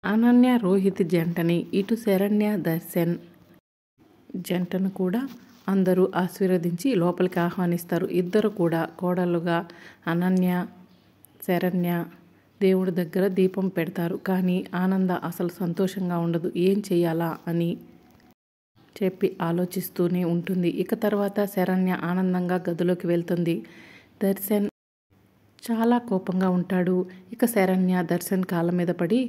అనన్య రోహిత్ జంటని ఇటు శరణ్య దర్శన్ జంటను కూడా అందరూ ఆశీర్వదించి లోపలికి ఆహ్వానిస్తారు. ఇద్దరు కూడా కోడలుగా అనన్య శరణ్య దేవుడి దగ్గర దీపం పెడతారు. కానీ ఆనంద అసలు సంతోషంగా ఉండదు. ఏం చెయ్యాలా అని చెప్పి ఆలోచిస్తూనే ఉంటుంది. ఇక తర్వాత శరణ్య ఆనందంగా గదిలోకి వెళ్తుంది. దర్శన్ చాలా కోపంగా ఉంటాడు. ఇక శరణ్య దర్శన్ కాళ్ళ మీద పడి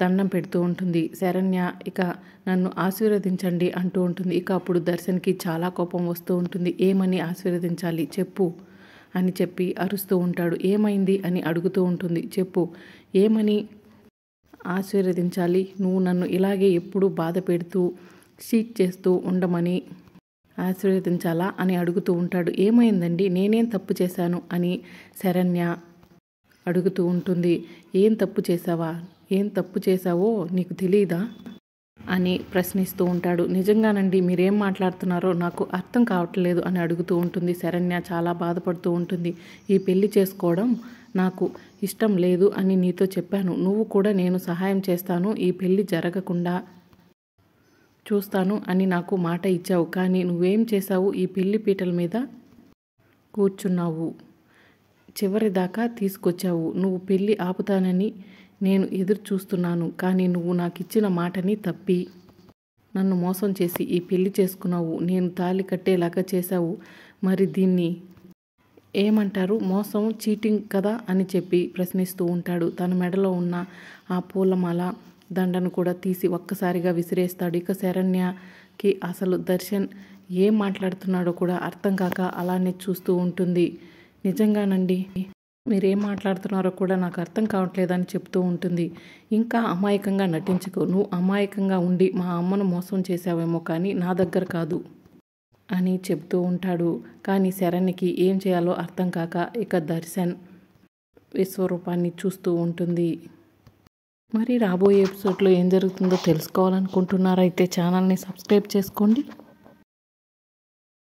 దండం పెడుతూ ఉంటుంది. శరణ్య ఇక నన్ను ఆశీర్వదించండి అంటూ ఉంటుంది. ఇక అప్పుడు దర్శన్కి చాలా కోపం వస్తూ ఉంటుంది. ఏమని ఆశీర్వదించాలి చెప్పు అని చెప్పి అరుస్తూ ఉంటాడు. ఏమైంది అని అడుగుతూ ఉంటుంది. చెప్పు ఏమని ఆశీర్వదించాలి? నువ్వు నన్ను ఇలాగే ఎప్పుడూ బాధ పెడుతూ చీట్ చేస్తూ ఉండమని ఆశీర్వదించాలా అని అడుగుతూ ఉంటాడు. ఏమైందండి, నేనేం తప్పు చేశాను అని శరణ్య అడుగుతూ ఉంటుంది. ఏం తప్పు చేశావా? ఏం తప్పు చేశావో నీకు తెలీదా అని ప్రశ్నిస్తూ ఉంటాడు. నిజంగానండి, మీరేం మాట్లాడుతున్నారో నాకు అర్థం కావట్లేదు అని అడుగుతూ ఉంటుంది. శరణ్య చాలా బాధపడుతూ ఉంటుంది. ఈ పెళ్లి చేసుకోవడం నాకు ఇష్టం లేదు అని నీతో చెప్పాను. నువ్వు కూడా నేను సహాయం చేస్తాను, ఈ పెళ్లి జరగకుండా చూస్తాను అని నాకు మాట ఇచ్చావు. కానీ నువ్వేం చేశావు? ఈ పెళ్లి పీటల మీద కూర్చున్నావు, చివరిదాకా తీసుకొచ్చావు. నువ్వు పెళ్ళి ఆపుతానని నేను ఎదురు చూస్తున్నాను. కానీ నువ్వు నాకు ఇచ్చిన మాటని తప్పి నన్ను మోసం చేసి ఈ పెళ్లి చేసుకున్నావు. నేను తాళి కట్టేలాగా చేశావు. మరి దీన్ని ఏమంటారు? మోసం, చీటింగ్ కదా అని చెప్పి ప్రశ్నిస్తూ ఉంటాడు. తన మెడలో ఉన్న ఆ పూలమాల దండను కూడా తీసి ఒక్కసారిగా విసిరేస్తాడు. ఇక శరణ్యకి అసలు దర్శన్ ఏం మాట్లాడుతున్నాడో కూడా అర్థం కాక అలానే చూస్తూ ఉంటుంది. నిజంగానండి, మీరేం మాట్లాడుతున్నారో కూడా నాకు అర్థం కావట్లేదని చెప్తూ ఉంటుంది. ఇంకా అమాయకంగా నటించుకో. నువ్వు అమాయకంగా ఉండి మా అమ్మను మోసం చేసావేమో కానీ నా దగ్గర కాదు అని చెప్తూ ఉంటాడు. కానీ శరణ్యకి ఏం చేయాలో అర్థం కాక ఇక దర్శన్ విశ్వరూపాన్ని చూస్తూ ఉంటుంది. మరి రాబోయే ఎపిసోడ్లో ఏం జరుగుతుందో తెలుసుకోవాలనుకుంటున్నారైతే ఛానల్ని సబ్స్క్రైబ్ చేసుకోండి.